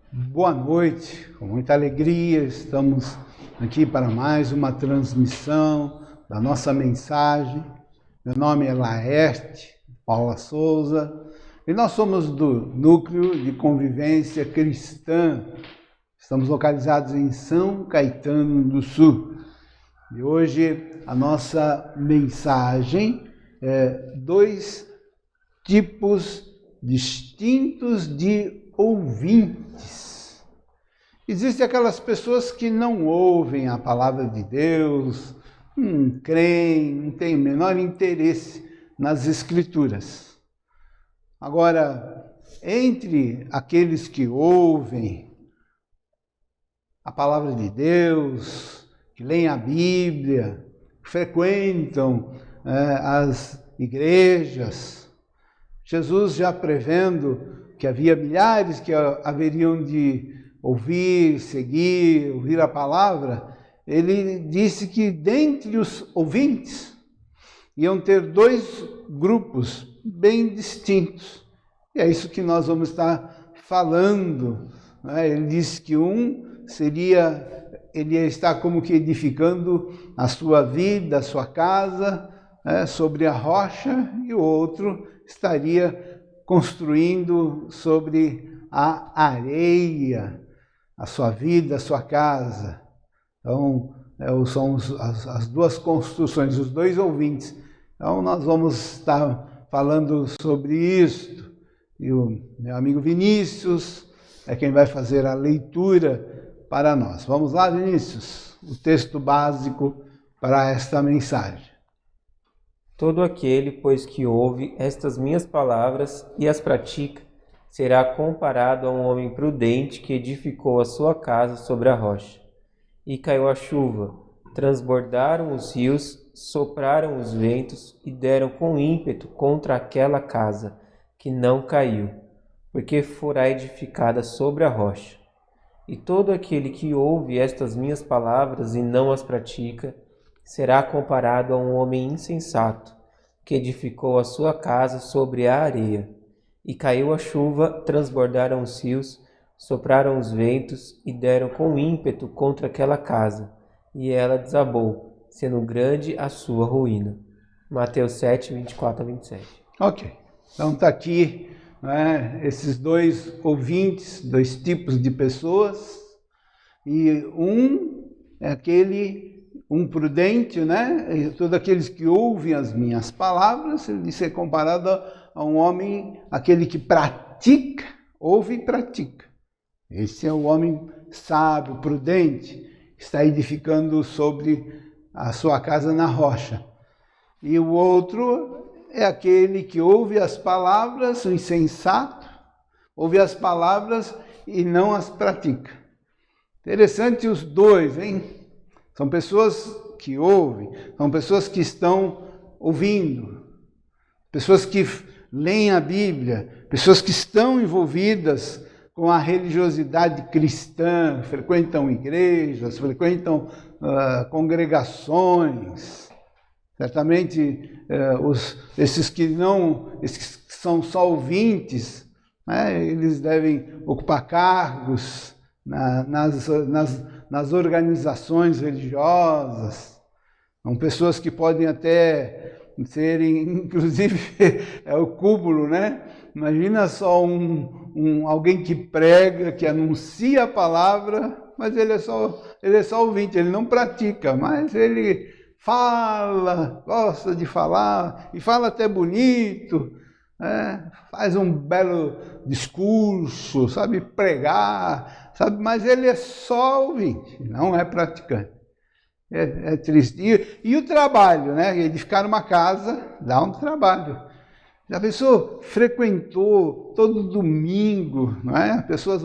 Boa noite, com muita alegria estamos aqui para mais uma transmissão da nossa mensagem. Meu nome é Laerte Paula Souza e nós somos do Núcleo de Convivência Cristã. Estamos localizados em São Caetano do Sul. E hoje a nossa mensagem é 2 tipos distintos de ouvintes. Existem aquelas pessoas que não ouvem a palavra de Deus, não creem, não têm o menor interesse nas Escrituras. Agora, entre aqueles que ouvem a palavra de Deus, que leem a Bíblia, que frequentam as igrejas, Jesus já prevendo que havia milhares que haveriam de ouvir, seguir, ouvir a palavra, ele disse que dentre os ouvintes iam ter 2 grupos bem distintos. E é isso que nós vamos estar falando. Ele disse que ele ia estar como que edificando a sua vida, a sua casa, sobre a rocha, e o outro estaria construindo sobre a areia, a sua vida, a sua casa. Então, são as 2 construções, os 2 ouvintes. Então, nós vamos estar falando sobre isto. E o meu amigo Vinícius é quem vai fazer a leitura para nós. Vamos lá, Vinícius, o texto básico para esta mensagem. Todo aquele, pois, que ouve estas minhas palavras e as pratica, será comparado a um homem prudente que edificou a sua casa sobre a rocha. E caiu a chuva, transbordaram os rios, sopraram os ventos e deram com ímpeto contra aquela casa, que não caiu, porque fora edificada sobre a rocha. E todo aquele que ouve estas minhas palavras e não as pratica, será comparado a um homem insensato, que edificou a sua casa sobre a areia. E caiu a chuva, transbordaram os rios, sopraram os ventos e deram com ímpeto contra aquela casa, e ela desabou, sendo grande a sua ruína. Mateus 7, 24 a 27. Ok, então está aqui esses 2 ouvintes, 2 tipos de pessoas, e é um prudente, e todos aqueles que ouvem as minhas palavras, ele disse, é comparado a um homem, aquele que pratica, ouve e pratica. Esse é o homem sábio, prudente, que está edificando sobre a sua casa na rocha. E o outro é aquele que ouve as palavras, o insensato, ouve as palavras e não as pratica. Interessante os 2, hein? São pessoas que ouvem, são pessoas que estão ouvindo, pessoas que leem a Bíblia, pessoas que estão envolvidas com a religiosidade cristã, frequentam igrejas, frequentam congregações. Certamente esses que são só ouvintes, eles devem ocupar cargos nas organizações religiosas. São pessoas que podem até serem, inclusive, é o cúmulo, Imagina só alguém que prega, que anuncia a palavra, mas ele é só ouvinte, ele não pratica, mas ele fala, gosta de falar, e fala até bonito, faz um belo discurso, sabe pregar, mas ele é só ouvinte, não é praticante. É triste. E o trabalho, edificar uma casa dá um trabalho. Já pensou? Frequentou todo domingo, As pessoas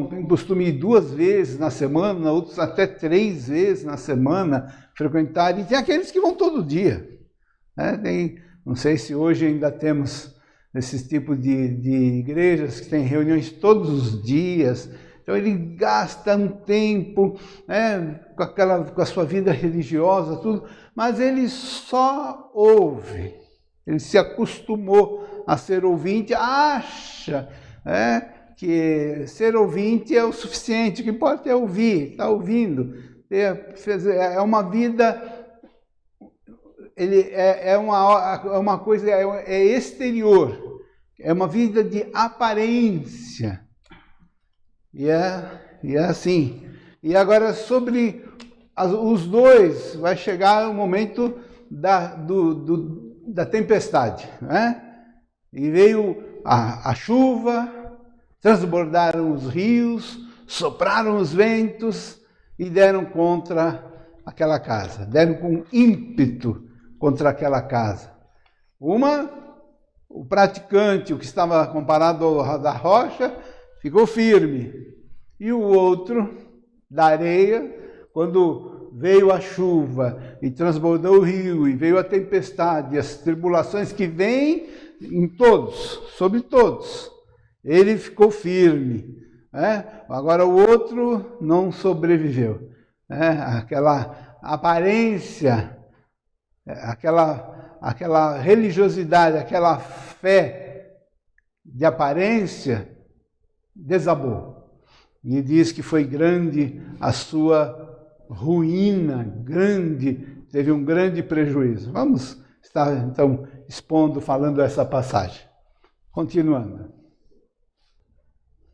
tem costume ir 2 vezes na semana, outros até 3 vezes na semana frequentar, e tem aqueles que vão todo dia. Não sei se hoje ainda temos esses tipos de igrejas que têm reuniões todos os dias. Então ele gasta um tempo com a sua vida religiosa, tudo, mas ele só ouve. Ele se acostumou a ser ouvinte, acha que ser ouvinte é o suficiente, o que importa é ouvir, estar ouvindo. É uma vida, é uma coisa, é exterior, é uma vida de aparência. E é assim. E agora, sobre os dois, vai chegar o momento da tempestade, né? E veio a chuva, transbordaram os rios, sopraram os ventos e deram contra aquela casa, deram com ímpeto contra aquela casa. O praticante, o que estava comparado da rocha, ficou firme. E o outro, da areia, quando veio a chuva e transbordou o rio, e veio a tempestade, e as tribulações que vêm em todos, sobre todos, ele ficou firme. Agora o outro não sobreviveu. Aquela aparência, aquela religiosidade, aquela fé de aparência desabou. E diz que foi grande a sua ruína, teve um grande prejuízo. Vamos estar então falando essa passagem. Continuando.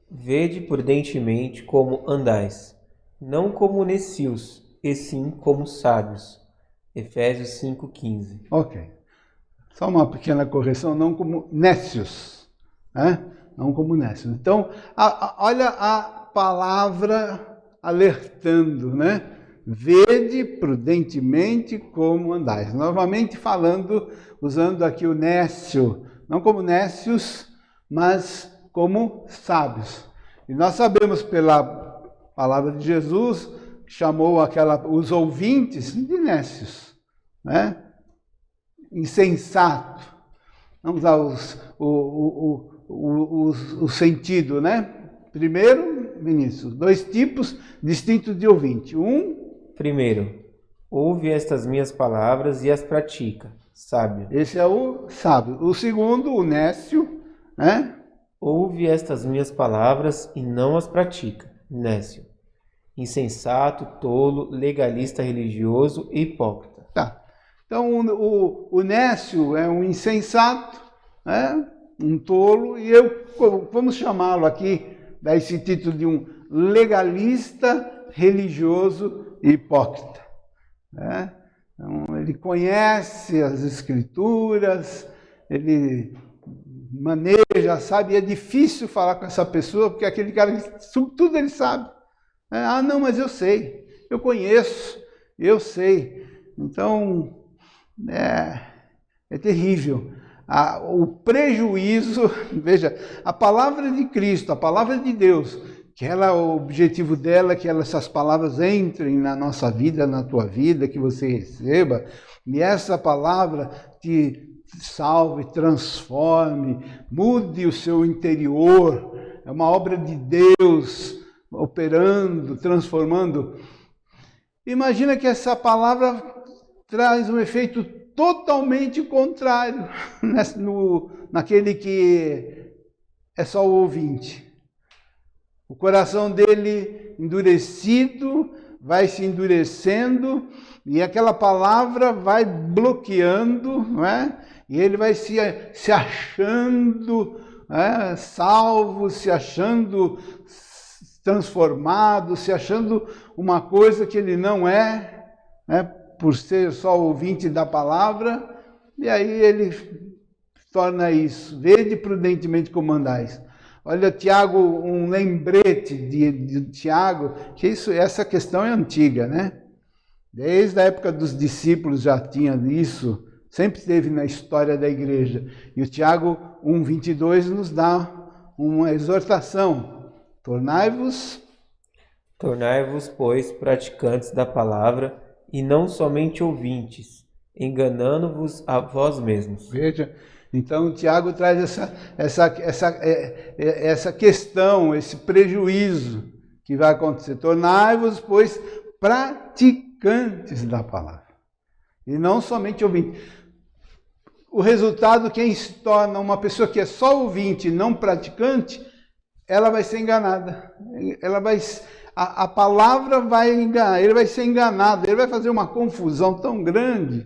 Vede prudentemente como andais, não como necios, e sim como sábios. Efésios 5,15. Ok. Só uma pequena correção, não como nécios, não como nécios. Então, olha a palavra alertando, Vede prudentemente como andais. Novamente falando, usando aqui o nécio, não como nécios, mas como sábios. E nós sabemos pela palavra de Jesus, que chamou os ouvintes de nécios, insensato. Vamos usar o sentido, Primeiro, Vinícius, 2 tipos distintos de ouvinte. Primeiro, ouve estas minhas palavras e as pratica, sábio. Esse é o sábio. O segundo, o nécio, Ouve estas minhas palavras e não as pratica, nécio. Insensato, tolo, legalista religioso e hipócrita. Tá. Então, o nécio é um insensato, um tolo, e vamos chamá-lo aqui, dá esse título de um legalista religioso e hipócrita. Então, ele conhece as Escrituras, ele maneja, sabe, e é difícil falar com essa pessoa, porque aquele cara, tudo ele sabe. Não, mas eu sei, eu conheço, eu sei. Então, é terrível. O prejuízo, veja, a palavra de Cristo, a palavra de Deus, o objetivo dela é que essas palavras entrem na nossa vida, na tua vida, que você receba, e essa palavra te salve, transforme, mude o seu interior. É uma obra de Deus operando, transformando. Imagina que essa palavra traz um efeito totalmente contrário naquele que é só o ouvinte. O coração dele endurecido vai se endurecendo e aquela palavra vai bloqueando, E ele vai se achando salvo, se achando transformado, se achando uma coisa que ele não é, por ser só ouvinte da palavra, e aí ele torna isso. Vede prudentemente como andais. Olha, Tiago, um lembrete de Tiago, que essa questão é antiga, Desde a época dos discípulos já tinha isso, sempre esteve na história da igreja. E o Tiago 1,22 nos dá uma exortação. Tornai-vos, pois, praticantes da palavra, e não somente ouvintes, enganando-vos a vós mesmos. Veja, então o Tiago traz essa questão, esse prejuízo que vai acontecer. Tornai-vos, pois, praticantes da palavra, e não somente ouvintes. O resultado, quem se torna uma pessoa que é só ouvinte e não praticante, ela vai ser enganada. A palavra vai enganar, ele vai ser enganado, ele vai fazer uma confusão tão grande,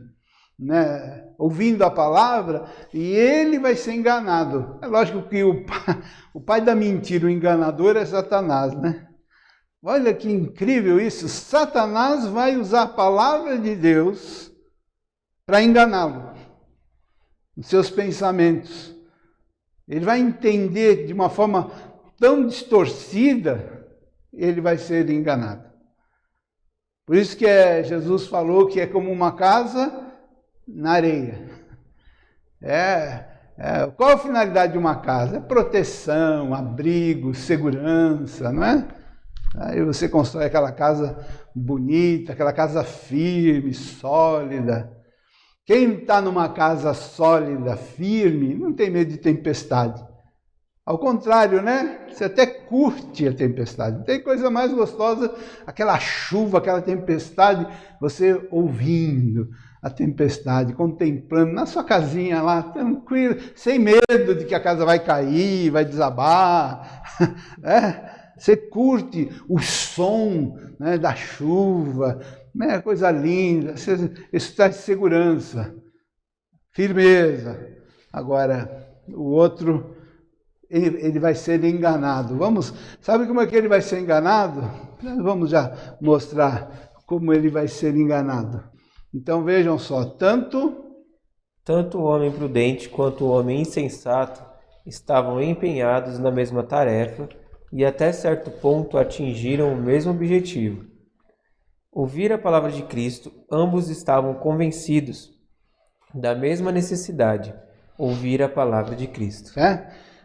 né, ouvindo a palavra, e ele vai ser enganado. É lógico que o pai da mentira, o enganador, é Satanás, né? Olha que incrível isso, Satanás vai usar a palavra de Deus para enganá-lo, os seus pensamentos. Ele vai entender de uma forma tão distorcida, ele vai ser enganado. Por isso que Jesus falou que é como uma casa na areia. Qual a finalidade de uma casa? É proteção, abrigo, segurança, não é? Aí você constrói aquela casa bonita, aquela casa firme, sólida. Quem está numa casa sólida, firme, não tem medo de tempestade. Ao contrário, né? Você até curte a tempestade. Não tem coisa mais gostosa, aquela chuva, aquela tempestade, você ouvindo a tempestade, contemplando na sua casinha lá, tranquilo, sem medo de que a casa vai cair, vai desabar. Você curte o som, né, da chuva, né, coisa linda, isso traz segurança, firmeza. Agora, o outro, ele vai ser enganado. Sabe como é que ele vai ser enganado? Vamos já mostrar como ele vai ser enganado. Então vejam só, tanto o homem prudente quanto o homem insensato estavam empenhados na mesma tarefa e até certo ponto atingiram o mesmo objetivo. Ouvir a palavra de Cristo, ambos estavam convencidos da mesma necessidade, ouvir a palavra de Cristo.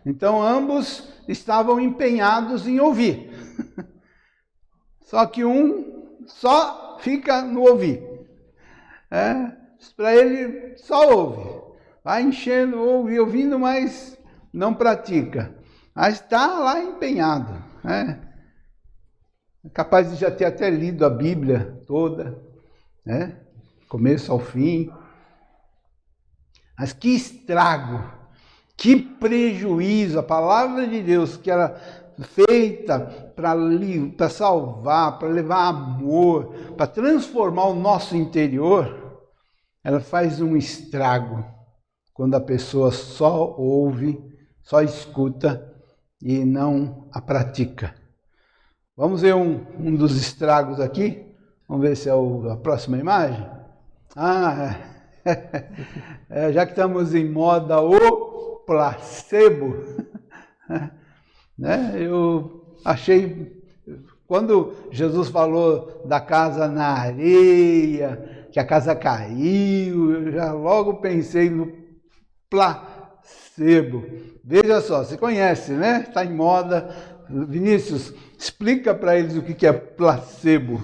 Então ambos estavam empenhados em ouvir. Só que um só fica no ouvir. Para ele só ouve. Vai enchendo, ouvindo, mas não pratica. Mas está lá empenhado. É capaz de já ter até lido a Bíblia toda, né? Começo ao fim. Mas que estrago, que prejuízo. A palavra de Deus, que era feita para salvar, para levar amor, para transformar o nosso interior, ela faz um estrago quando a pessoa só ouve, só escuta e não a pratica. Vamos ver um dos estragos aqui? Vamos ver se é a próxima imagem? Já que estamos em moda o placebo, né? Eu achei, quando Jesus falou da casa na areia, que a casa caiu, eu já logo pensei no placebo. Veja só, você conhece, né? Está em moda. Vinícius, explica para eles o que é placebo.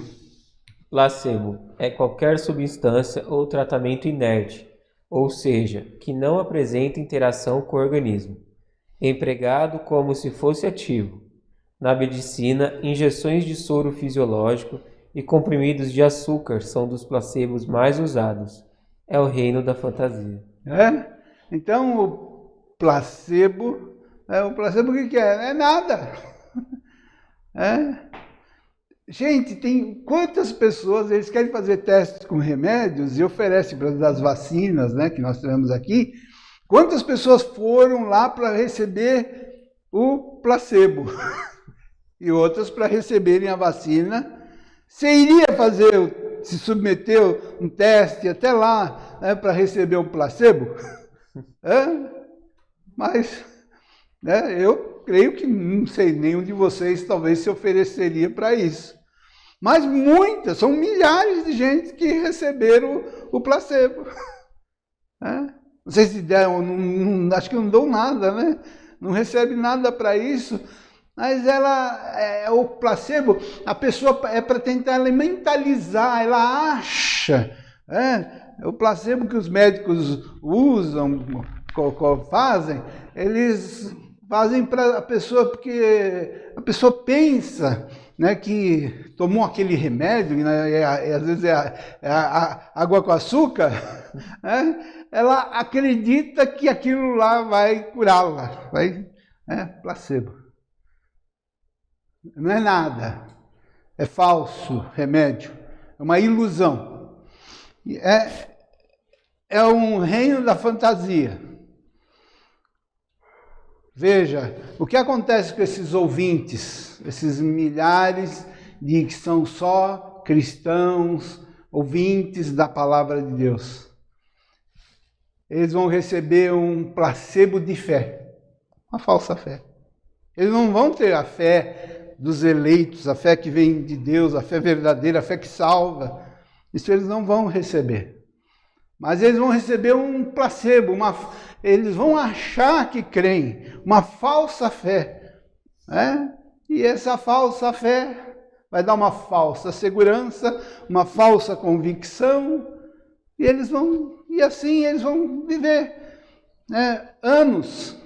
Placebo é qualquer substância ou tratamento inerte, ou seja, que não apresenta interação com o organismo, empregado como se fosse ativo. Na medicina, injeções de soro fisiológico e comprimidos de açúcar são dos placebos mais usados. É o reino da fantasia. Então, o placebo o que é? É nada. Gente, tem quantas pessoas, eles querem fazer testes com remédios e oferecem para as vacinas, né, que nós tivemos aqui. Quantas pessoas foram lá para receber o placebo e outras para receberem a vacina? Você iria se submeter um teste até lá, né, para receber o placebo? Mas eu creio que não sei, nenhum de vocês talvez se ofereceria para isso. Mas muitas, são milhares de gente que receberam o placebo. Não sei se deram, acho que não dão nada, né? Não recebe nada para isso. Mas o placebo, a pessoa é para tentar mentalizar, ela acha. O placebo que os médicos usam, fazem, eles fazem para a pessoa, porque a pessoa pensa, né, que tomou aquele remédio, né, e às vezes é água com açúcar, né, ela acredita que aquilo lá vai curá-la, placebo. Não é nada. É falso remédio. É uma ilusão. É um reino da fantasia. Veja, o que acontece com esses ouvintes, esses milhares de que são só cristãos, ouvintes da palavra de Deus? Eles vão receber um placebo de fé, uma falsa fé. Eles não vão ter a fé dos eleitos, a fé que vem de Deus, a fé verdadeira, a fé que salva. Isso eles não vão receber. Mas eles vão receber um placebo, eles vão achar que creem, uma falsa fé. Né? E essa falsa fé vai dar uma falsa segurança, uma falsa convicção, e assim eles vão viver anos.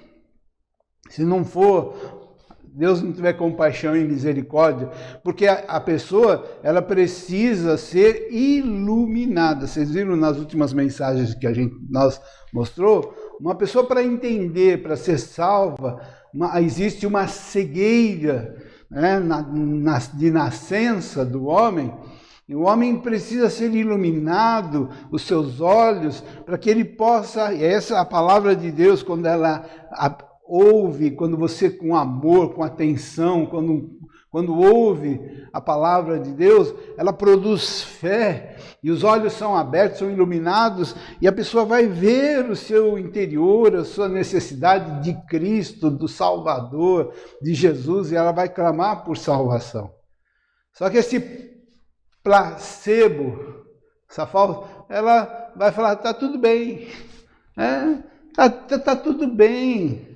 Se não for, Deus não tiver compaixão e misericórdia, porque a pessoa, ela precisa ser iluminada. Vocês viram nas últimas mensagens que nós mostrou? Uma pessoa, para entender, para ser salva, existe uma cegueira, né, de nascença do homem. E o homem precisa ser iluminado, os seus olhos, para que ele possa, e essa é a palavra de Deus, quando ela ouve, quando você com amor, com atenção, quando ouve a palavra de Deus, ela produz fé, e os olhos são abertos, são iluminados, e a pessoa vai ver o seu interior, a sua necessidade de Cristo, do Salvador, de Jesus, e ela vai clamar por salvação. Só que esse placebo, essa falsa, ela vai falar, está tudo bem, tá tudo bem.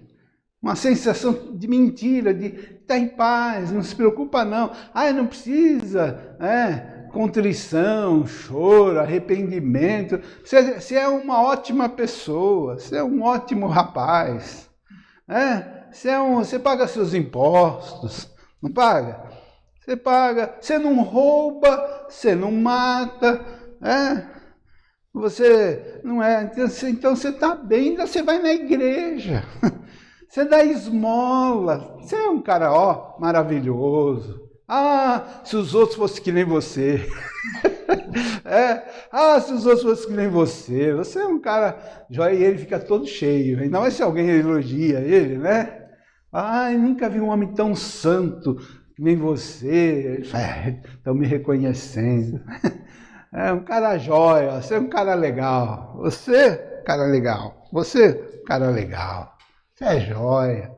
Uma sensação de mentira, de estar em paz, não se preocupa não. Não precisa, contrição, choro, arrependimento. Você é uma ótima pessoa, você é um ótimo rapaz. Você paga seus impostos, não paga? Você paga, você não rouba, você não mata, você não é. Então você está bem, ainda você vai na igreja. Você dá esmola, você é um cara, maravilhoso. Se os outros fossem que nem você. Se os outros fossem que nem você. Você é um cara joia, e ele fica todo cheio. Ainda mais se alguém elogia ele, né? Nunca vi um homem tão santo que nem você. Estão me reconhecendo. É um cara joia, você é um cara legal. Você, cara legal. Você, cara legal. Você é joia.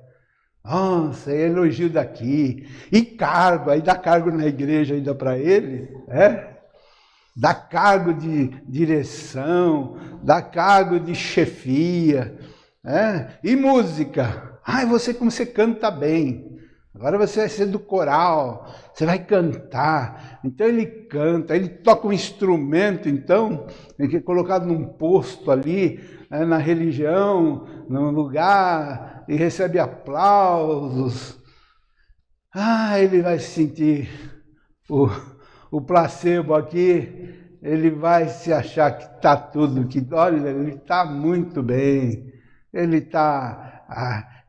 Nossa, é elogio daqui. E cargo, aí dá cargo na igreja ainda para ele, dá cargo de direção, dá cargo de chefia, E música. Como você canta bem. Agora você vai ser do coral, você vai cantar. Então ele canta, ele toca um instrumento, então, ele é colocado num posto ali, na religião, num lugar, e recebe aplausos. Ele vai sentir o placebo aqui, ele vai se achar que está tudo, olha, ele está muito bem,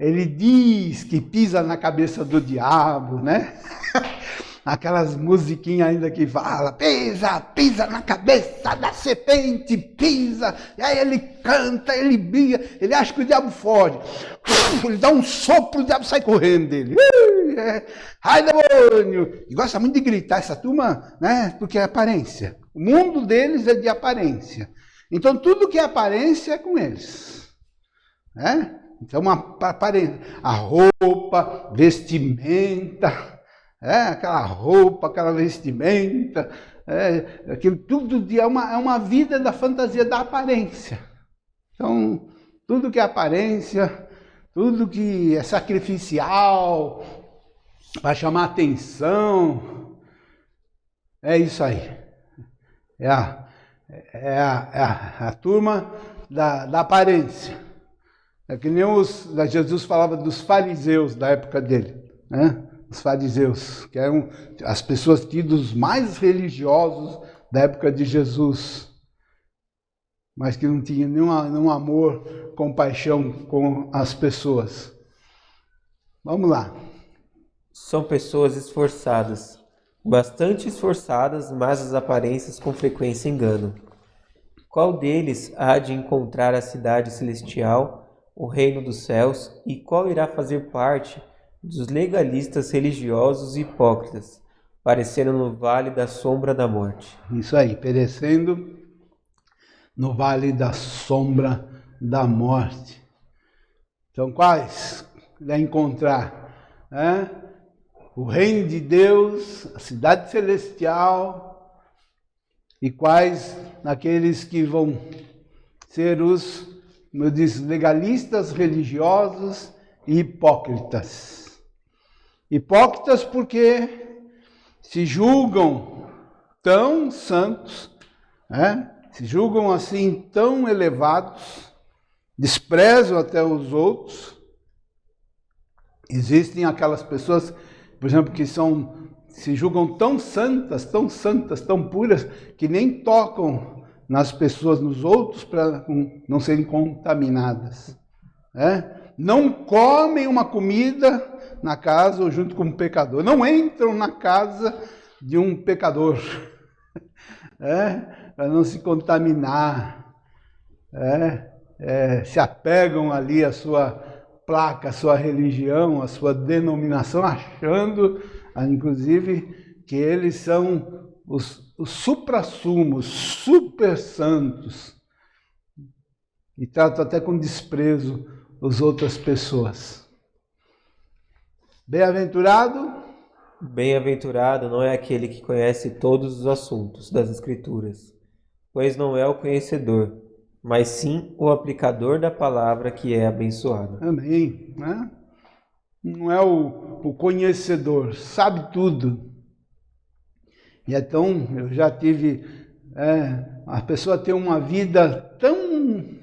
ele diz que pisa na cabeça do diabo, né? Aquelas musiquinhas ainda que fala, pisa na cabeça da serpente, pisa. E aí ele canta, ele briga, ele acha que o diabo foge. Ele dá um sopro, o diabo sai correndo dele. Ai, demônio! E gosta muito de gritar essa turma, né? Porque é aparência. O mundo deles é de aparência. Então tudo que é aparência é com eles. Então a roupa, vestimenta, aquela roupa, aquela vestimenta, aquilo tudo é uma vida da fantasia, da aparência. Então, tudo que é aparência, tudo que é sacrificial, para chamar atenção, é isso aí. É a turma da aparência. É que nem Jesus falava dos fariseus da época dele, né? Os fariseus, que eram as pessoas tidos mais religiosos da época de Jesus, mas que não tinham nenhum amor, compaixão com as pessoas. Vamos lá. São pessoas esforçadas, bastante esforçadas, mas as aparências com frequência enganam. Qual deles há de encontrar a cidade celestial, o reino dos céus, e qual irá fazer parte dos legalistas religiosos e hipócritas, parecendo no vale da sombra da morte? Isso aí, perecendo no vale da sombra da morte. Então, quais irá encontrar? O reino de Deus, a cidade celestial, e quais naqueles que vão ser os, como eu disse, legalistas religiosos e hipócritas. Hipócritas porque se julgam tão santos, se julgam assim tão elevados, desprezam até os outros. Existem aquelas pessoas, por exemplo, que se julgam tão santas, tão puras, que nem tocam nas pessoas, nos outros, para não serem contaminadas. Não comem uma comida na casa ou junto com um pecador. Não entram na casa de um pecador, para não se contaminar. Se apegam ali à sua placa, à sua religião, à sua denominação, achando, inclusive, que eles são os suprassumos, super santos, e tratam até com desprezo as outras pessoas. Bem-aventurado? Bem-aventurado não é aquele que conhece todos os assuntos das Escrituras, pois não é o conhecedor, mas sim o aplicador da palavra que é abençoado. Amém. Não é o conhecedor, sabe tudo. E então, eu já tive, a pessoa tem uma vida tão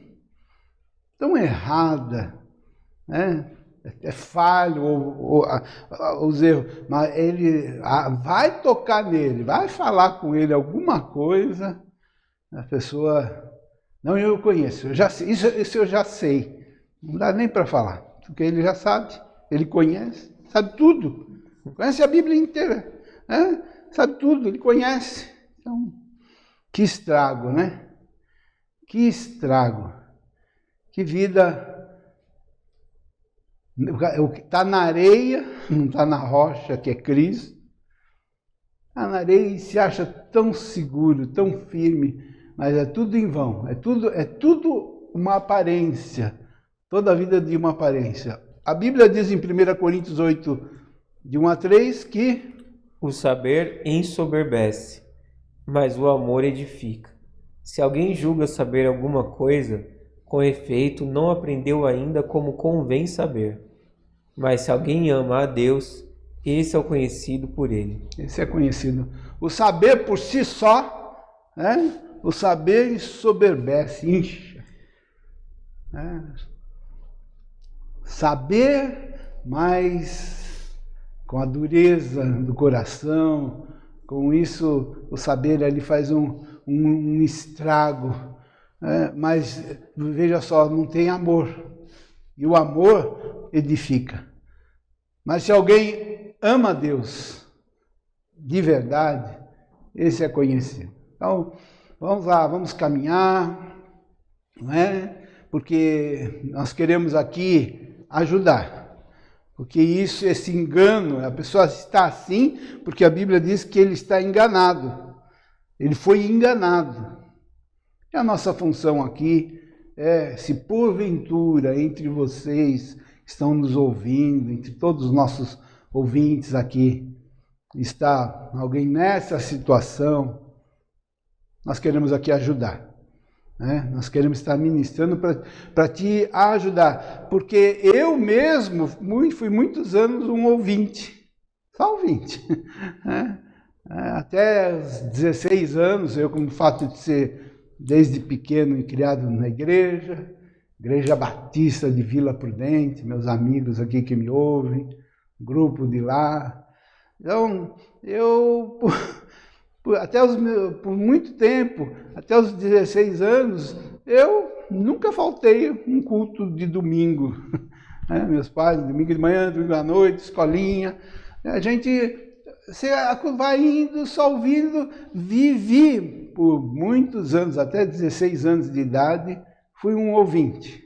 errada, é falho os erros, mas ele vai tocar nele, vai falar com ele alguma coisa, a pessoa... Não, eu conheço, eu já sei, isso eu já sei. Não dá nem para falar, porque ele já sabe, ele conhece, sabe tudo. Conhece a Bíblia inteira, sabe tudo, ele conhece. Então, que estrago, né? Que estrago. Que vida... O que está na areia, não está na rocha, que é Cristo. Está na areia e se acha tão seguro, tão firme, mas é tudo em vão, é tudo uma aparência, toda a vida de uma aparência. A Bíblia diz em 1 Coríntios 8, de 1 a 3, que o saber ensoberbece, mas o amor edifica. Se alguém julga saber alguma coisa, com efeito não aprendeu ainda como convém saber. Mas se alguém ama a Deus, esse é o conhecido por ele. Esse é conhecido. O saber por si só, o saber ensoberbece, incha. Saber, mas com a dureza do coração, com isso o saber ali faz um estrago. Mas veja só, não tem amor. E o amor edifica. Mas se alguém ama a Deus de verdade, esse é conhecido. Então, vamos lá, vamos caminhar, não é? Porque nós queremos aqui ajudar. Porque esse engano, a pessoa está assim porque a Bíblia diz que ele está enganado. Ele foi enganado. E a nossa função aqui é, se porventura entre vocês que estão nos ouvindo, entre todos os nossos ouvintes aqui, está alguém nessa situação, nós queremos aqui ajudar. Nós queremos estar ministrando para te ajudar, porque eu mesmo fui muitos anos um ouvinte, só ouvinte. Até os 16 anos, eu com o fato de ser desde pequeno e criado na igreja Batista de Vila Prudente, meus amigos aqui que me ouvem, grupo de lá. Então, eu... por muito tempo, até os 16 anos, eu nunca faltei um culto de domingo. Meus pais, domingo de manhã, domingo à noite, escolinha, A gente você vai indo, só ouvindo. Vivi por muitos anos, até 16 anos de idade, fui um ouvinte.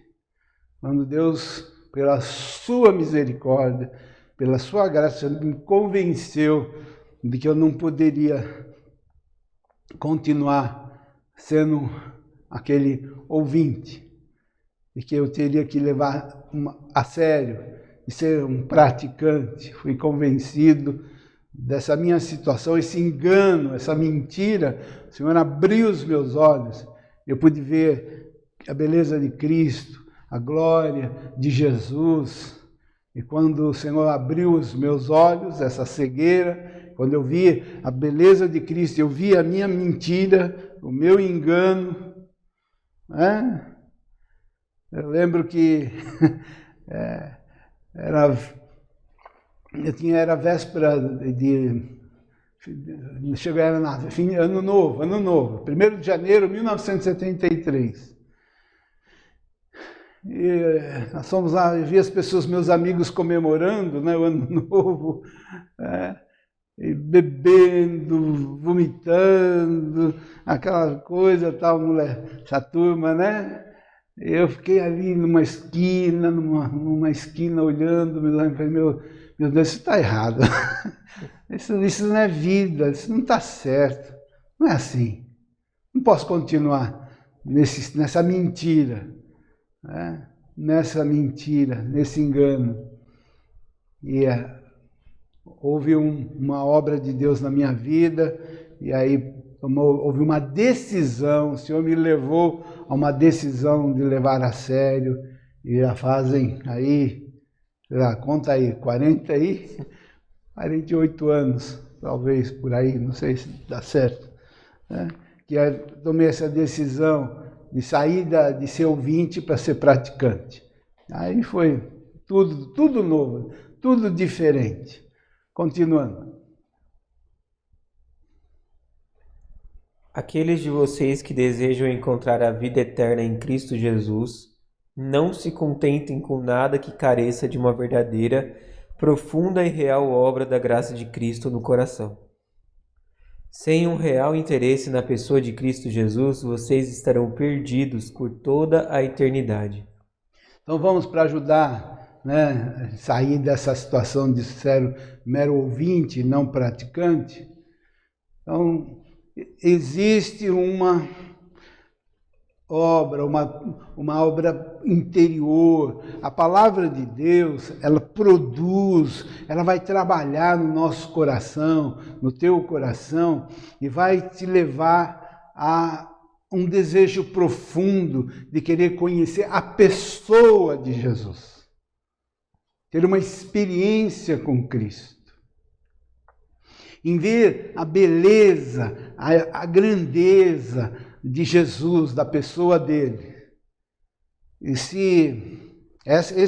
Quando Deus, pela sua misericórdia, pela sua graça, me convenceu de que eu não poderia continuar sendo aquele ouvinte, e que eu teria que levar a sério e ser um praticante. Fui convencido dessa minha situação, esse engano, essa mentira. O Senhor abriu os meus olhos, eu pude ver a beleza de Cristo, a glória de Jesus. E quando o Senhor abriu os meus olhos, essa cegueira, quando eu vi a beleza de Cristo, eu vi a minha mentira, o meu engano, né? Eu lembro que era véspera era ano novo, 1º de janeiro de 1973. E nós fomos lá, eu vi as pessoas, meus amigos, comemorando, né, o ano novo, e bebendo, vomitando, aquela coisa, tal, essa turma, né? Eu fiquei ali numa esquina, olhando, e falei, meu Deus, isso está errado. Isso não é vida, isso não está certo. Não é assim. Não posso continuar nessa mentira, né? Nessa mentira, nesse engano. E houve uma obra de Deus na minha vida, e aí houve uma decisão, o Senhor me levou a uma decisão de levar a sério, e já fazem aí, conta aí, 48 anos, talvez, por aí, não sei se dá certo, né? Que eu tomei essa decisão de sair de ser ouvinte para ser praticante. Aí foi tudo novo, tudo diferente. Continuando. Aqueles de vocês que desejam encontrar a vida eterna em Cristo Jesus, não se contentem com nada que careça de uma verdadeira, profunda e real obra da graça de Cristo no coração. Sem um real interesse na pessoa de Cristo Jesus, vocês estarão perdidos por toda a eternidade. Então vamos para ajudar, né, sair dessa situação de ser mero ouvinte, não praticante. Então, existe uma obra, uma obra interior. A palavra de Deus, ela produz, ela vai trabalhar no nosso coração, no teu coração, e vai te levar a um desejo profundo de querer conhecer a pessoa de Jesus, ter uma experiência com Cristo. Em ver a beleza, a grandeza de Jesus, da pessoa dele. Esse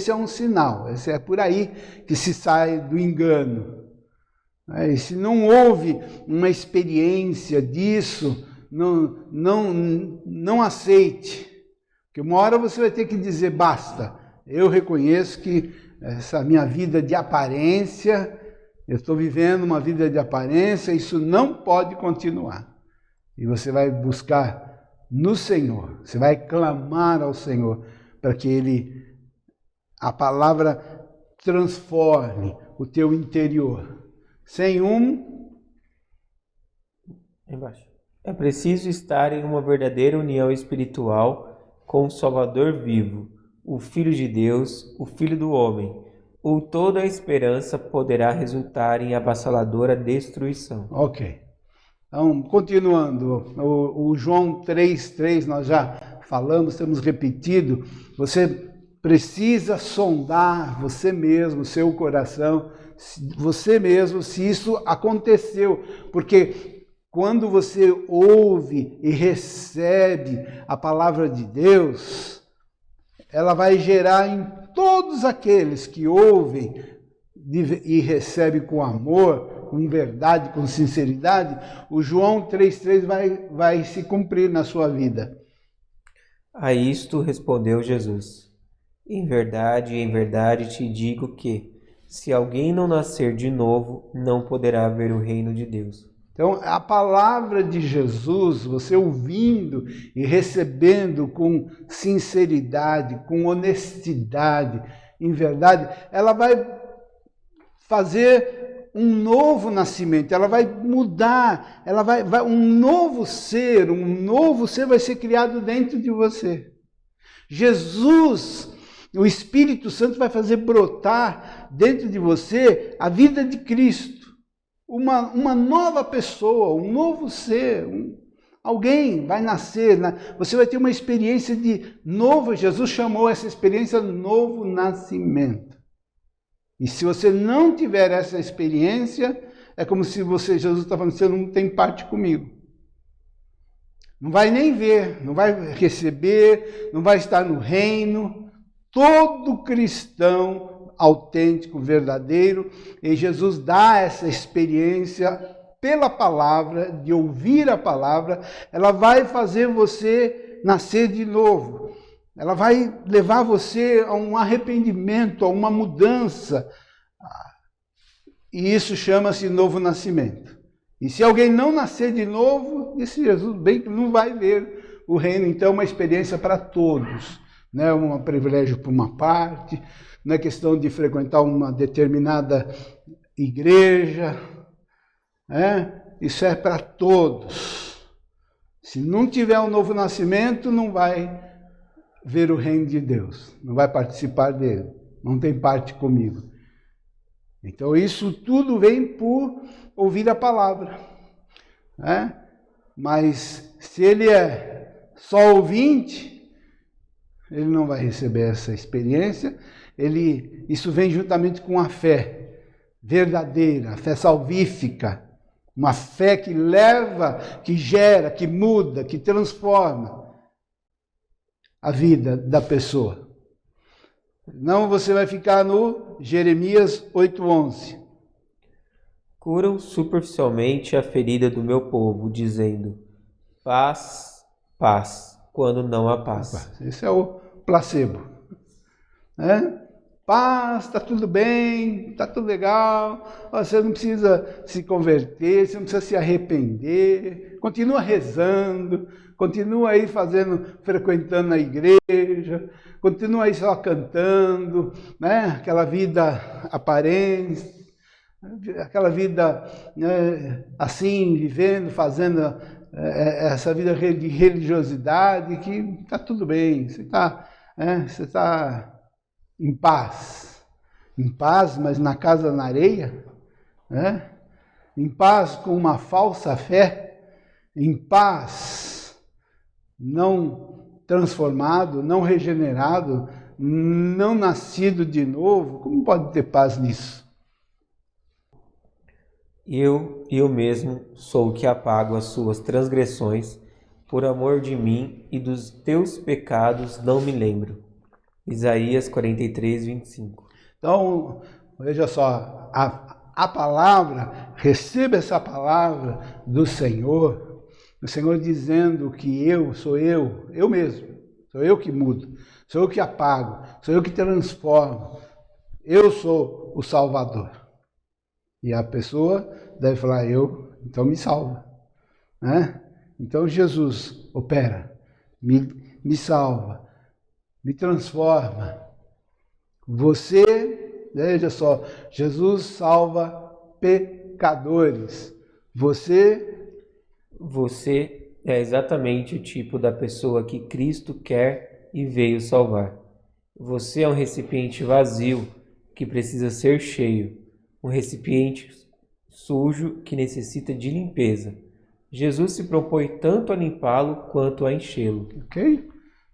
é um sinal, esse é por aí que se sai do engano. E se não houve uma experiência disso, não aceite. Porque uma hora você vai ter que dizer, basta, eu reconheço que essa minha vida de aparência, eu estou vivendo uma vida de aparência, isso não pode continuar. E você vai buscar no Senhor, você vai clamar ao Senhor para que a palavra transforme o teu interior. Embaixo. É preciso estar em uma verdadeira união espiritual com o Salvador vivo, o Filho de Deus, o Filho do homem, ou toda a esperança poderá resultar em avassaladora destruição. Ok. Então, continuando, o João 3,3 nós já falamos, temos repetido. Você precisa sondar você mesmo, seu coração, você mesmo, se isso aconteceu. Porque quando você ouve e recebe a palavra de Deus, ela vai gerar em todos aqueles que ouvem e recebem com amor, com verdade, com sinceridade, o João 3,3 vai se cumprir na sua vida. A isto respondeu Jesus: em verdade te digo que, Se alguém não nascer de novo, não poderá ver o reino de Deus. Então, a palavra de Jesus, você ouvindo e recebendo com sinceridade, com honestidade, em verdade, ela vai fazer um novo nascimento, ela vai mudar, um novo ser vai ser criado dentro de você. Jesus, o Espírito Santo vai fazer brotar dentro de você a vida de Cristo. Uma nova pessoa, um novo ser, alguém vai nascer, você vai ter uma experiência de novo, Jesus chamou essa experiência novo nascimento. E se você não tiver essa experiência, é como se Jesus está falando, você não tem parte comigo. Não vai nem ver, não vai receber, não vai estar no reino. Todo cristão autêntico, verdadeiro, e Jesus dá essa experiência pela palavra, de ouvir a palavra, ela vai fazer você nascer de novo. Ela vai levar você a um arrependimento, a uma mudança. E isso chama-se novo nascimento. E se alguém não nascer de novo, disse Jesus, bem que não vai ver o reino. Então é uma experiência para todos. Não é um privilégio para uma parte, não é questão de frequentar uma determinada igreja. Isso é para todos. Se não tiver um novo nascimento, não vai ver o reino de Deus, não vai participar dele, não tem parte comigo. Então isso tudo vem por ouvir a palavra. Mas se ele é só ouvinte, ele não vai receber essa experiência. Isso vem juntamente com a fé verdadeira, a fé salvífica, uma fé que leva, que gera, que muda, que transforma a vida da pessoa. Não, você vai ficar no Jeremias 8:11. Curam superficialmente a ferida do meu povo, dizendo, paz, paz, quando não há paz. Esse é o placebo. Paz, está tudo bem, está tudo legal, você não precisa se converter, você não precisa se arrepender, continua rezando, continua aí frequentando a igreja, continua aí só cantando, aquela vida aparente, aquela vida assim, vivendo, fazendo essa vida de religiosidade, que está tudo bem, você está em paz, mas na casa na areia, em paz com uma falsa fé, em paz, não transformado, não regenerado, não nascido de novo. Como pode ter paz nisso? Eu mesmo sou o que apago as suas transgressões, por amor de mim, e dos teus pecados não me lembro. Isaías 43:25. Então, veja só, a palavra, receba essa palavra do Senhor, o Senhor dizendo que eu mesmo, sou eu que mudo, sou eu que apago, sou eu que transformo, eu sou o Salvador. E a pessoa deve falar, então me salva. Então Jesus opera, me salva, me transforma. Você, veja só, Jesus salva pecadores. Você é exatamente o tipo da pessoa que Cristo quer e veio salvar. Você é um recipiente vazio que precisa ser cheio, um recipiente sujo que necessita de limpeza. Jesus se propõe tanto a limpá-lo quanto a enchê-lo. Ok?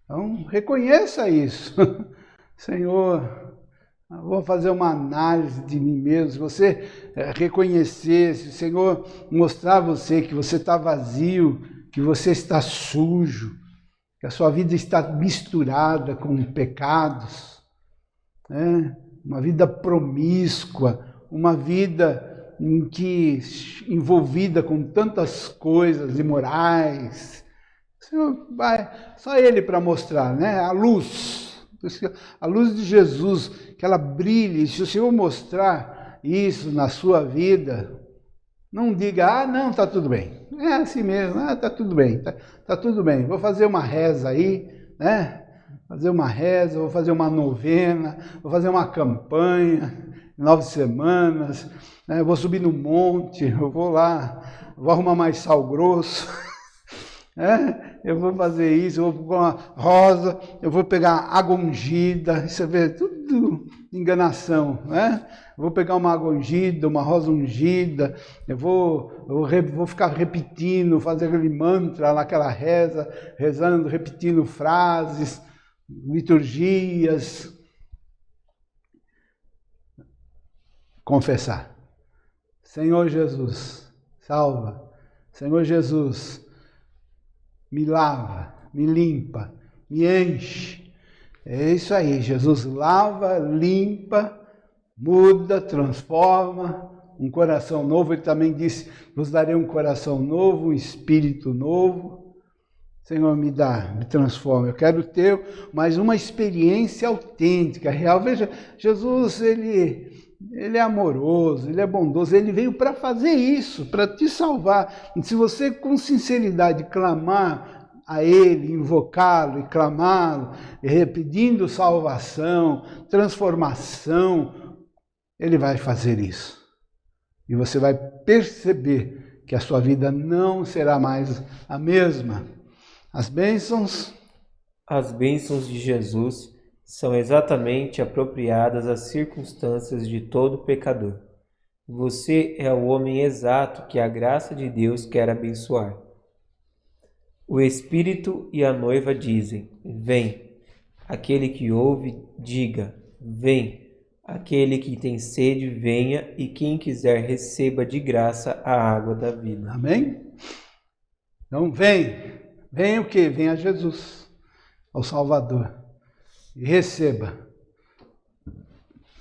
Então, reconheça isso. Senhor, vou fazer uma análise de mim mesmo. Se você reconhecer, se o Senhor mostrar a você que você está vazio, que você está sujo, que a sua vida está misturada com pecados, uma vida promíscua, uma vida envolvida com tantas coisas imorais. O Senhor vai, só Ele para mostrar, a luz A luz de Jesus, que ela brilhe. Se o Senhor mostrar isso na sua vida, não diga, não, está tudo bem. É assim mesmo, está tudo bem, tá tudo bem. Vou fazer uma reza aí, né? Fazer uma reza, vou fazer uma novena, vou fazer uma campanha, 9 semanas, né? Vou subir no monte, eu vou lá, vou arrumar mais sal grosso, eu vou fazer isso, eu vou pôr uma rosa, eu vou pegar água ungida, isso é tudo enganação, né? Eu vou pegar uma água ungida, uma rosa ungida, eu vou ficar repetindo, fazer aquele mantra lá, aquela reza, rezando, repetindo frases, liturgias. Confessar. Senhor Jesus, salva. Senhor Jesus, me lava, me limpa, me enche. É isso aí, Jesus lava, limpa, muda, transforma, um coração novo. Ele também disse, vos darei um coração novo, um espírito novo. Senhor, me transforma. Eu quero ter mais uma experiência autêntica, real. Veja, Jesus, ele é amoroso, ele é bondoso, ele veio para fazer isso, para te salvar. E se você com sinceridade clamar a ele, invocá-lo e clamá-lo, pedindo salvação, transformação, ele vai fazer isso. E você vai perceber que a sua vida não será mais a mesma. As bênçãos de Jesus são exatamente apropriadas às circunstâncias de todo pecador. Você é o homem exato que a graça de Deus quer abençoar. O Espírito e a noiva dizem, vem. Aquele que ouve, diga, vem. Aquele que tem sede, venha, e quem quiser receba de graça a água da vida. Amém? Então vem. Vem o quê? Vem a Jesus, ao Salvador. E receba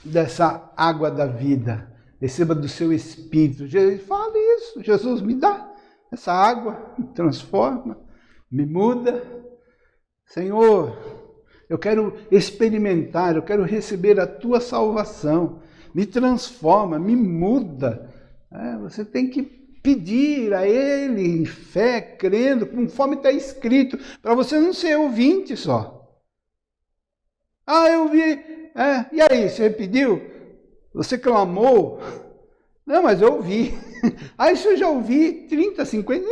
dessa água da vida. Receba do seu Espírito. Jesus, fala isso. Jesus, me dá essa água, me transforma, me muda. Senhor, eu quero experimentar, eu quero receber a tua salvação. Me transforma, me muda. Você tem que pedir a ele em fé, crendo, conforme está escrito, para você não ser ouvinte só. Eu vi. E aí, você pediu? Você clamou? Não, mas eu ouvi. Isso eu já ouvi 30, 50.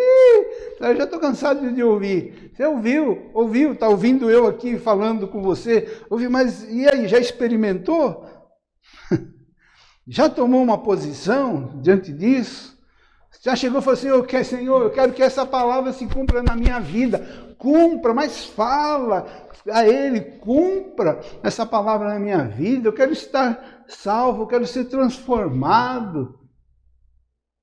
Eu já estou cansado de ouvir. Você ouviu, está ouvindo eu aqui falando com você. Mas e aí, já experimentou? Já tomou uma posição diante disso? Já chegou e falou assim, Senhor, eu quero que essa palavra se cumpra na minha vida. Cumpra, mas fala a Ele, cumpra essa palavra na minha vida. Eu quero estar salvo, eu quero ser transformado.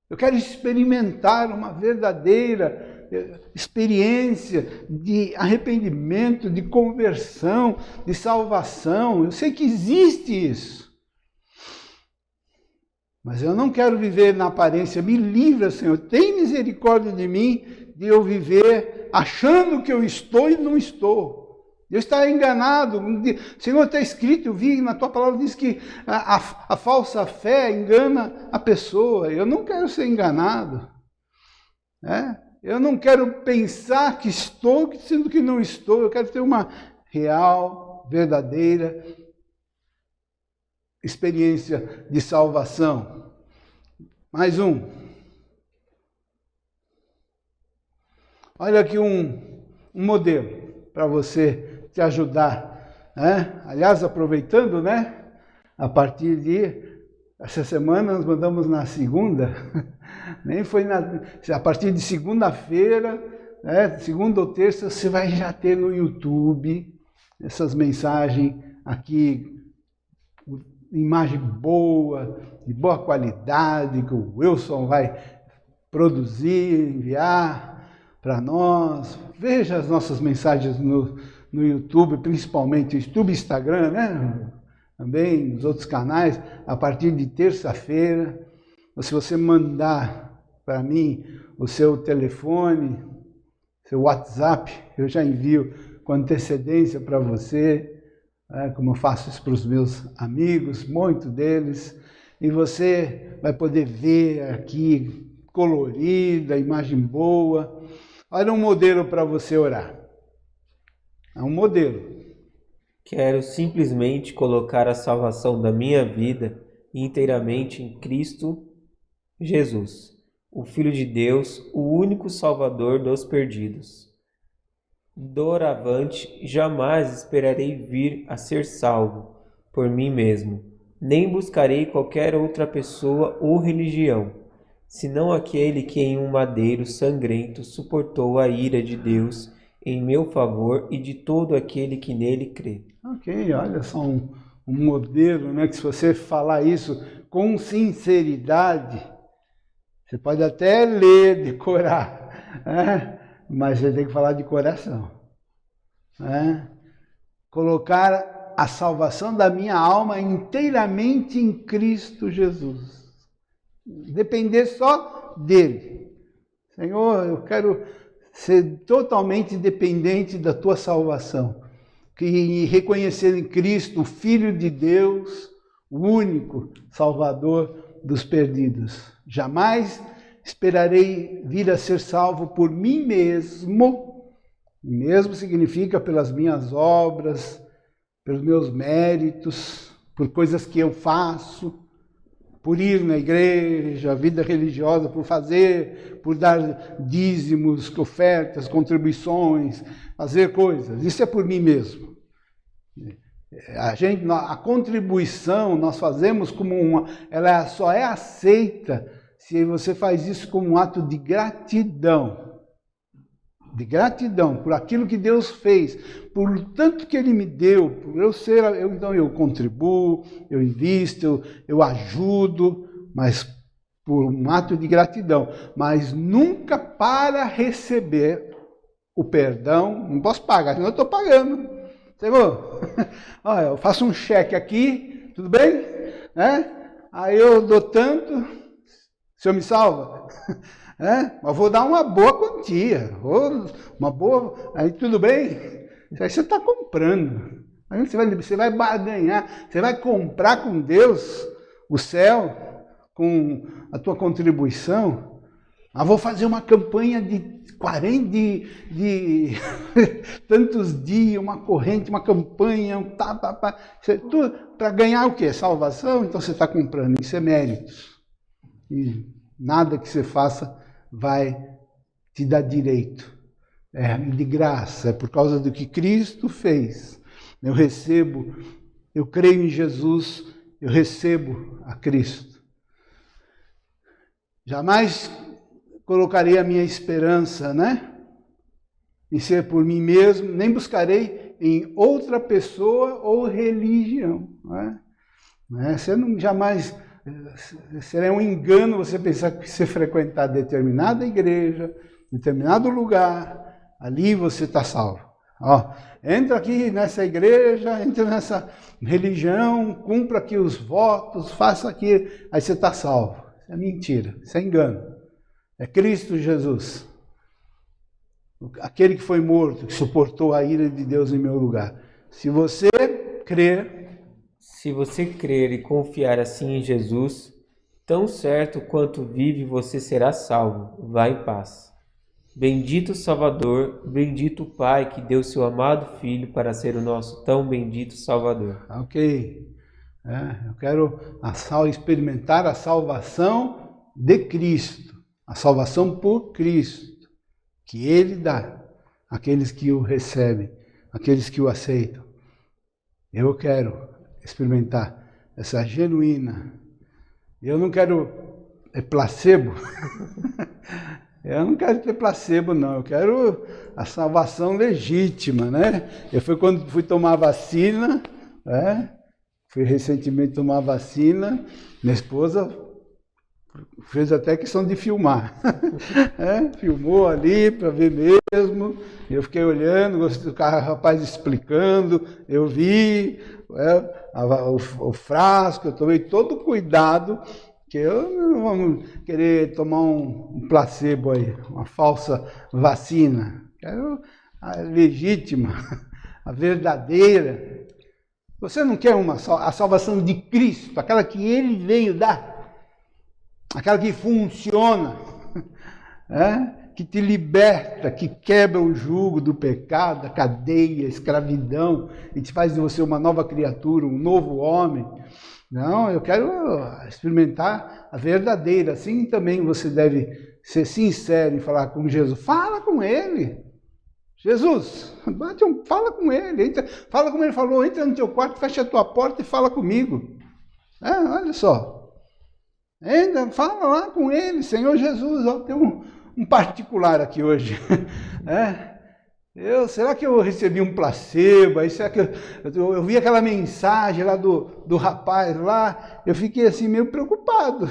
Eu quero experimentar uma verdadeira experiência de arrependimento, de conversão, de salvação. Eu sei que existe isso. Mas eu não quero viver na aparência. Me livra, Senhor. Tem misericórdia de mim, de eu viver achando que eu estou e não estou. Eu estar enganado. Senhor, está escrito, eu vi na tua palavra, diz que a falsa fé engana a pessoa. Eu não quero ser enganado. Eu não quero pensar que estou, sendo que não estou. Eu quero ter uma real, verdadeira experiência de salvação. Mais um. Olha aqui um modelo para você te ajudar. Aliás, aproveitando, a partir de essa semana nós mandamos na segunda, nem foi a partir de segunda-feira, segunda ou terça, você vai já ter no YouTube essas mensagens aqui, imagem boa, de boa qualidade, que o Wilson vai produzir, enviar para nós. Veja as nossas mensagens no YouTube, principalmente o YouTube e Instagram, também nos outros canais, a partir de terça-feira. Se você mandar para mim o seu telefone, seu WhatsApp, eu já envio com antecedência para você. como eu faço isso para os meus amigos, muitos deles, e você vai poder ver aqui colorida, imagem boa. Olha um modelo para você orar. É um modelo. Quero simplesmente colocar a salvação da minha vida inteiramente em Cristo Jesus, o Filho de Deus, o único Salvador dos perdidos. Doravante, jamais esperarei vir a ser salvo por mim mesmo, nem buscarei qualquer outra pessoa ou religião, senão aquele que em um madeiro sangrento suportou a ira de Deus em meu favor e de todo aquele que nele crê. Ok, olha só um modelo, né? Que se você falar isso com sinceridade, você pode até ler, decorar, mas você tem que falar de coração. Colocar a salvação da minha alma inteiramente em Cristo Jesus. Depender só dele. Senhor, eu quero ser totalmente dependente da tua salvação. E reconhecer em Cristo o Filho de Deus, o único Salvador dos perdidos. Jamais esperarei vir a ser salvo por mim mesmo. Mesmo significa pelas minhas obras, pelos meus méritos, por coisas que eu faço, por ir na igreja, a vida religiosa, por fazer, por dar dízimos, ofertas, contribuições, fazer coisas. Isso é por mim mesmo. A contribuição nós fazemos como ela só é aceita se você faz isso como um ato de gratidão por aquilo que Deus fez, por tanto que Ele me deu, por então eu contribuo, eu invisto, eu ajudo, mas por um ato de gratidão, mas nunca para receber o perdão. Não posso pagar, senão eu estou pagando. Senhor, olha, eu faço um cheque aqui, tudo bem? Aí eu dou tanto, o senhor me salva? Mas vou dar uma boa quantia, aí tudo bem? Aí você está comprando, aí você vai barganhar, você vai comprar com Deus o céu, com a tua contribuição. Vou fazer uma campanha de 40, de tantos dias, uma corrente, uma campanha, para ganhar o quê? Salvação? Então você está comprando, isso é méritos. E nada que você faça vai te dar direito. É de graça, é por causa do que Cristo fez. Eu creio em Jesus, eu recebo a Cristo. Jamais colocarei a minha esperança, em ser por mim mesmo, nem buscarei em outra pessoa ou religião. Você não jamais... Será um engano você pensar que você frequentar determinada igreja, determinado lugar, ali você está salvo. Entra aqui nessa igreja, entra nessa religião, cumpra aqui os votos, faça aqui, aí você está salvo. Isso é mentira, isso é engano. É Cristo Jesus, aquele que foi morto, que suportou a ira de Deus em meu lugar. Se você crer e confiar assim em Jesus, tão certo quanto vive você será salvo. Vá em paz. Bendito Salvador, bendito Pai que deu seu amado Filho para ser o nosso tão bendito Salvador. Ok. Eu quero experimentar a salvação de Cristo, a salvação por Cristo, que Ele dá àqueles que o recebem, àqueles que o aceitam. Eu quero experimentar essa genuína. Eu não quero placebo. Eu não quero ter placebo, não. Eu quero a salvação legítima, Eu quando fui tomar vacina, fui recentemente tomar vacina, minha esposa fez até questão de filmar. Filmou ali para ver mesmo. Eu fiquei olhando, o rapaz explicando, eu vi o frasco, eu tomei todo o cuidado, que eu não vou querer tomar um placebo aí, uma falsa vacina. Quero a legítima, a verdadeira. Você não quer a salvação de Cristo, aquela que Ele veio dar, aquela que funciona, que te liberta, que quebra o jugo do pecado, a cadeia, a escravidão, e te faz de você uma nova criatura, um novo homem. Não, eu quero experimentar a verdadeira. Assim também você deve ser sincero e falar com Jesus. Fala com Ele. Jesus, fala com Ele. Fala como Ele falou, entra no teu quarto, fecha a tua porta e fala comigo. Olha só. Entra, fala lá com Ele, Senhor Jesus. Ó, tem um particular aqui hoje. Será que eu recebi um placebo? Aí, será que eu vi aquela mensagem lá do rapaz lá? Eu fiquei assim meio preocupado.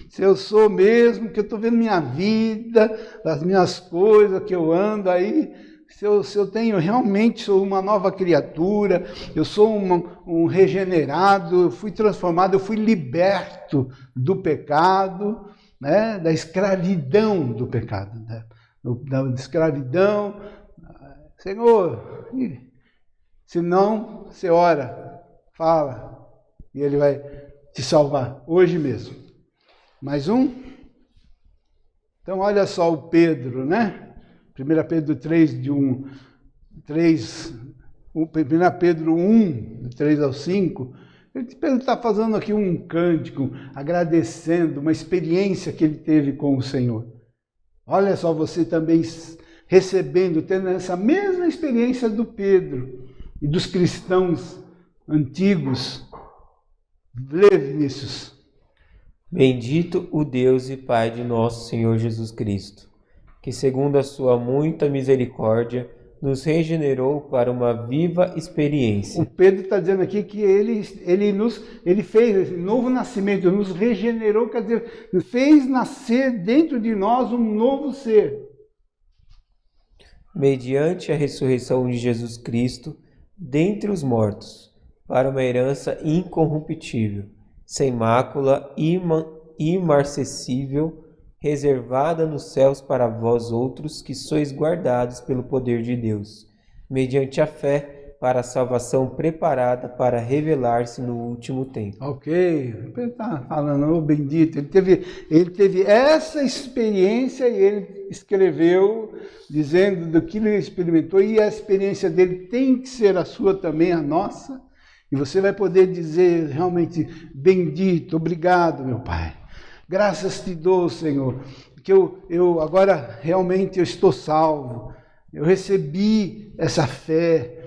Se eu sou mesmo, que eu estou vendo minha vida, as minhas coisas que eu ando aí, se eu tenho realmente, sou uma nova criatura, eu sou um regenerado, eu fui transformado, eu fui liberto do pecado, né? Da escravidão do pecado, né? Da escravidão. Senhor, se não, você ora, fala, e Ele vai te salvar, hoje mesmo. Mais um? Então, olha só o Pedro, né? 1 Pedro 3, de 1, 1 Pedro 1, de 3 ao 5, Pedro está fazendo aqui um cântico, agradecendo uma experiência que ele teve com o Senhor. Olha só, você também recebendo, tendo essa mesma experiência do Pedro e dos cristãos antigos. Lê, Vinícius. Bendito o Deus e Pai de nosso Senhor Jesus Cristo, que segundo a sua muita misericórdia, nos regenerou para uma viva experiência. O Pedro está dizendo aqui que ele fez esse novo nascimento, nos regenerou, quer dizer, fez nascer dentro de nós um novo ser. Mediante a ressurreição de Jesus Cristo dentre os mortos, para uma herança incorruptível, sem mácula, imarcessível, reservada nos céus para vós outros que sois guardados pelo poder de Deus, mediante a fé para a salvação preparada para revelar-se no último tempo. Ok, ele está falando, oh, bendito, ele teve essa experiência e ele escreveu dizendo do que ele experimentou, e a experiência dele tem que ser a sua também, a nossa, e você vai poder dizer realmente, bendito, obrigado, meu Pai. Graças te dou, Senhor, que eu agora realmente eu estou salvo. Eu recebi essa fé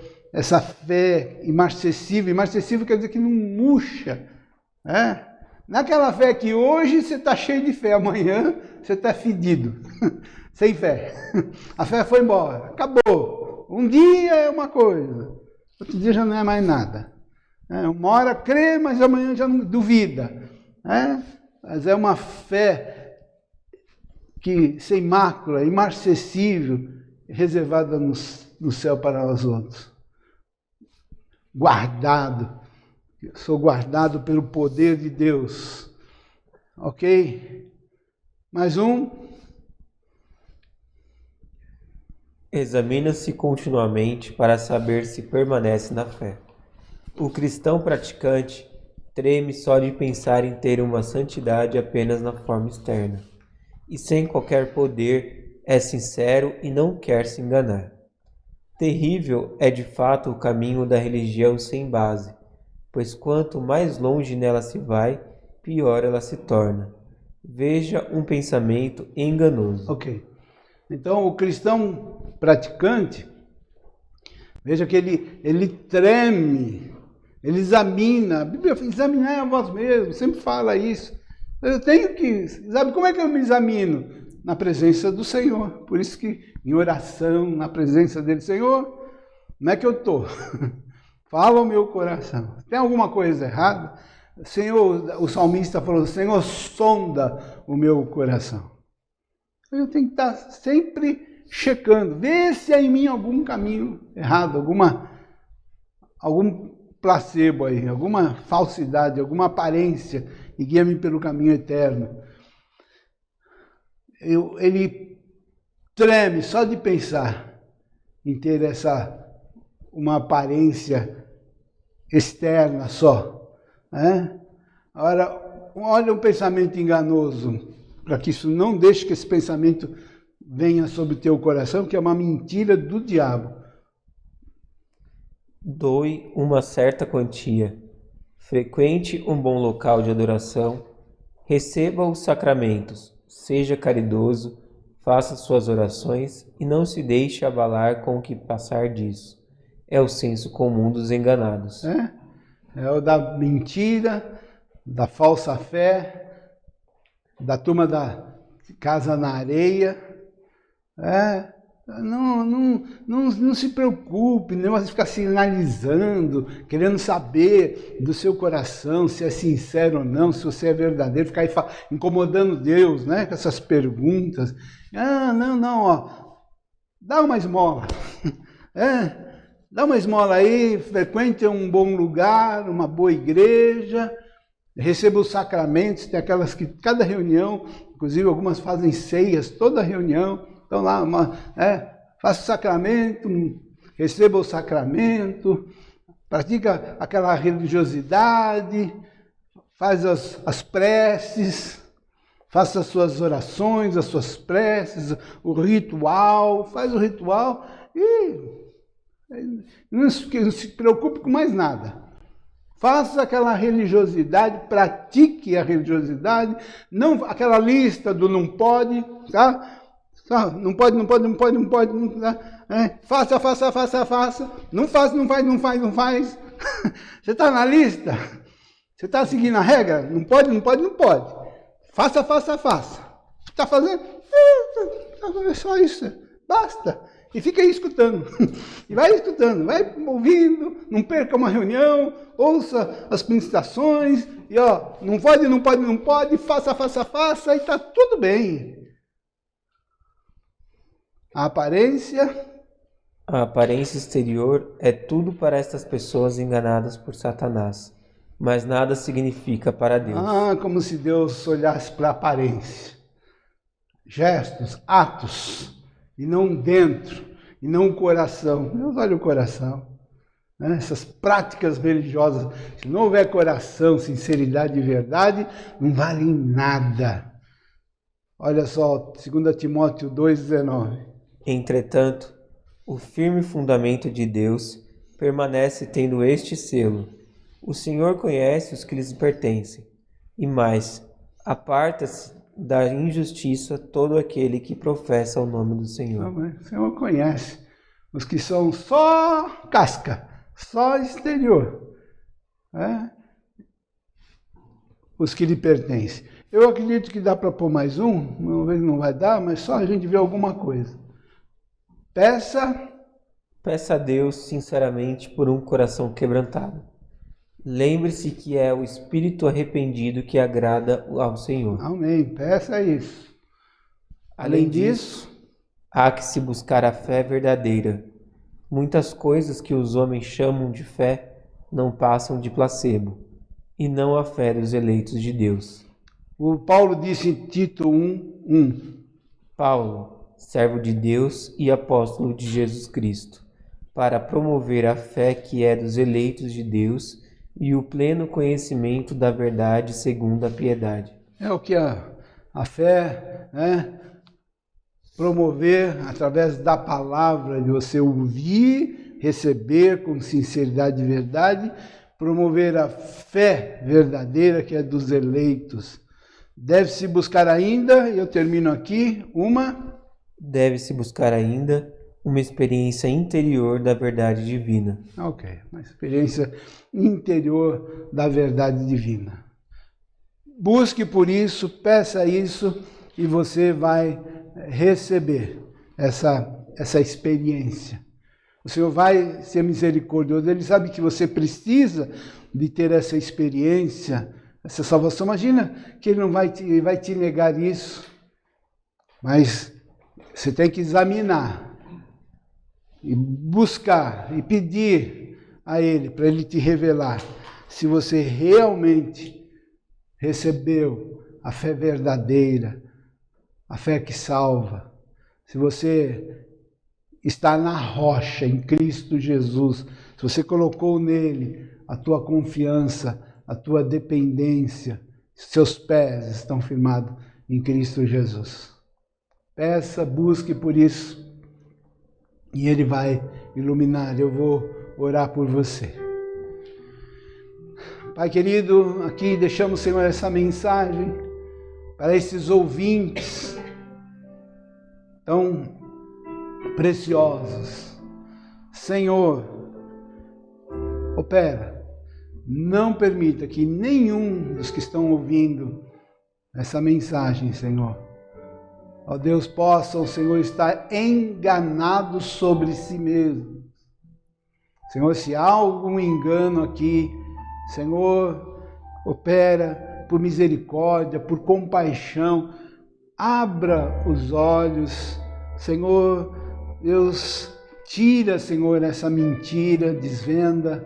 imarcessível. Imarcessível quer dizer que não murcha. Né? Naquela fé que hoje você está cheio de fé, amanhã você está fedido, sem fé. A fé foi embora, acabou. Um dia é uma coisa, outro dia já não é mais nada. Uma hora crê, mas amanhã já não duvida. Mas é uma fé que sem mácula, imarcessível, reservada no céu para os outros. Guardado. Sou guardado pelo poder de Deus. Ok? Mais um. Examina-se continuamente para saber se permanece na fé. O cristão praticante treme só de pensar em ter uma santidade apenas na forma externa, e sem qualquer poder é sincero e não quer se enganar. Terrível é de fato o caminho da religião sem base, pois quanto mais longe nela se vai, pior ela se torna. Veja um pensamento enganoso. Ok. Então o cristão praticante, veja que ele treme, ele examina, a Bíblia fala, examinar a vós mesmos, sempre fala isso. Eu tenho que, sabe como é que eu me examino? Na presença do Senhor. Por isso que em oração, na presença dele, Senhor, como é que eu estou? Fala o meu coração. Tem alguma coisa errada? Senhor, o salmista falou, Senhor, sonda o meu coração. Eu tenho que estar sempre checando, ver se há em mim algum caminho errado, algum placebo aí, alguma falsidade, alguma aparência, e guia-me pelo caminho eterno. Ele treme só de pensar em ter uma aparência externa só. Né? Agora, olha um pensamento enganoso, para que isso não deixe que esse pensamento venha sobre o teu coração, que é uma mentira do diabo. Doe uma certa quantia, frequente um bom local de adoração, receba os sacramentos, seja caridoso, faça suas orações e não se deixe abalar com o que passar disso. É o senso comum dos enganados. É o da mentira, da falsa fé, da turma da casa na areia. Não se preocupe, não vai ficar se analisando, querendo saber do seu coração se é sincero ou não, se você é verdadeiro, ficar aí incomodando Deus, né, com essas perguntas. Dá uma esmola. Dá uma esmola aí, frequente um bom lugar, uma boa igreja, receba os sacramentos, tem aquelas que cada reunião, inclusive algumas fazem ceias, toda reunião, então lá, faça o sacramento, receba o sacramento, pratica aquela religiosidade, faz as preces, faça as suas orações, as suas preces, o ritual, faz o ritual e não se preocupe com mais nada. Faça aquela religiosidade, pratique a religiosidade, não aquela lista do não pode, tá? Não pode, tá? Faça, não faz. Você está na lista? Você está seguindo a regra? Não pode. Faça. Está fazendo? É só isso, basta. E fica aí escutando. E vai escutando, vai ouvindo, não perca uma reunião, ouça as ministrações, e não pode, faça, e está tudo bem. A aparência exterior é tudo para estas pessoas enganadas por Satanás, mas nada significa para Deus. Como se Deus olhasse para a aparência. Gestos, atos, e não dentro, e não o coração. Deus olha o coração. Né? Essas práticas religiosas, se não houver coração, sinceridade e verdade, não valem nada. Olha só, 2 Timóteo 2,19. Entretanto, o firme fundamento de Deus permanece tendo este selo. O Senhor conhece os que lhes pertencem. E mais, aparta-se da injustiça todo aquele que professa o nome do Senhor. O Senhor conhece os que são só casca, só exterior. Os que lhe pertencem. Eu acredito que dá para pôr mais um, talvez não vai dar, mas só a gente vê alguma coisa. Peça a Deus sinceramente por um coração quebrantado. Lembre-se que é o espírito arrependido que agrada ao Senhor. Amém. Peça isso. Além disso, há que se buscar a fé verdadeira. Muitas coisas que os homens chamam de fé não passam de placebo, e não a fé dos eleitos de Deus. O Paulo disse em Tito 1:1. Paulo, servo de Deus e apóstolo de Jesus Cristo, para promover a fé que é dos eleitos de Deus e o pleno conhecimento da verdade segundo a piedade. É o que a fé, promover através da palavra, de você ouvir, receber com sinceridade e verdade, promover a fé verdadeira que é dos eleitos. Deve-se buscar ainda, e eu termino aqui, Deve-se buscar ainda uma experiência interior da verdade divina. Ok, uma experiência interior da verdade divina. Busque por isso, peça isso, e você vai receber essa experiência. O Senhor vai ser misericordioso, Ele sabe que você precisa de ter essa experiência, essa salvação. Imagina que Ele não vai te negar isso, mas você tem que examinar e buscar e pedir a Ele, para Ele te revelar se você realmente recebeu a fé verdadeira, a fé que salva, se você está na rocha, em Cristo Jesus, se você colocou nele a tua confiança, a tua dependência. Seus pés estão firmados em Cristo Jesus. Peça, busque por isso e Ele vai iluminar. Eu vou orar por você. Pai querido, aqui deixamos, Senhor, essa mensagem para esses ouvintes tão preciosos. Senhor, opera. Não permita que nenhum dos que estão ouvindo essa mensagem, Senhor, ó Deus, possam, Senhor, estar enganados sobre si mesmos. Senhor, se há algum engano aqui, Senhor, opera por misericórdia, por compaixão, abra os olhos, Senhor, Deus, tira, Senhor, essa mentira, desvenda,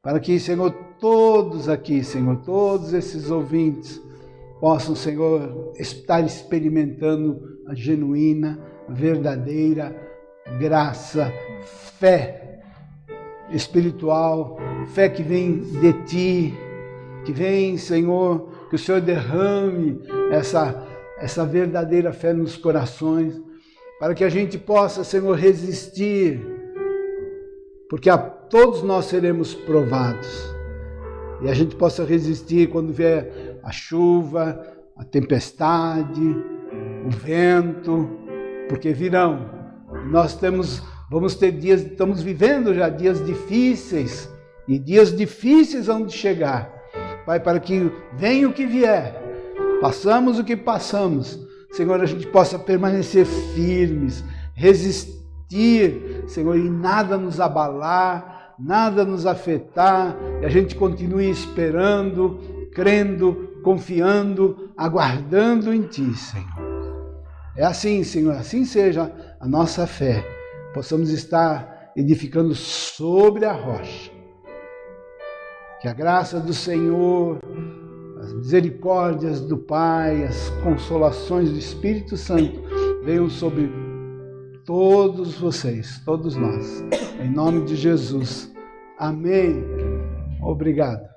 para que, Senhor, todos aqui, Senhor, todos esses ouvintes possam, Senhor, estar experimentando a genuína, verdadeira graça, fé espiritual, fé que vem de Ti, que vem, Senhor, que o Senhor derrame essa verdadeira fé nos corações, para que a gente possa, Senhor, resistir, porque todos nós seremos provados, e a gente possa resistir quando vier a chuva, a tempestade, o vento, porque virão. Nós vamos ter dias, estamos vivendo já dias difíceis, e dias difíceis vão chegar, Pai, para que venha o que vier, passamos o que passamos, Senhor, a gente possa permanecer firmes, resistir, Senhor, e nada nos abalar, nada nos afetar, e a gente continue esperando, crendo, confiando, aguardando em Ti, Senhor. É assim, Senhor, assim seja a nossa fé, possamos estar edificando sobre a rocha. Que a graça do Senhor, as misericórdias do Pai, as consolações do Espírito Santo venham sobre todos vocês, todos nós. Em nome de Jesus. Amém. Obrigado.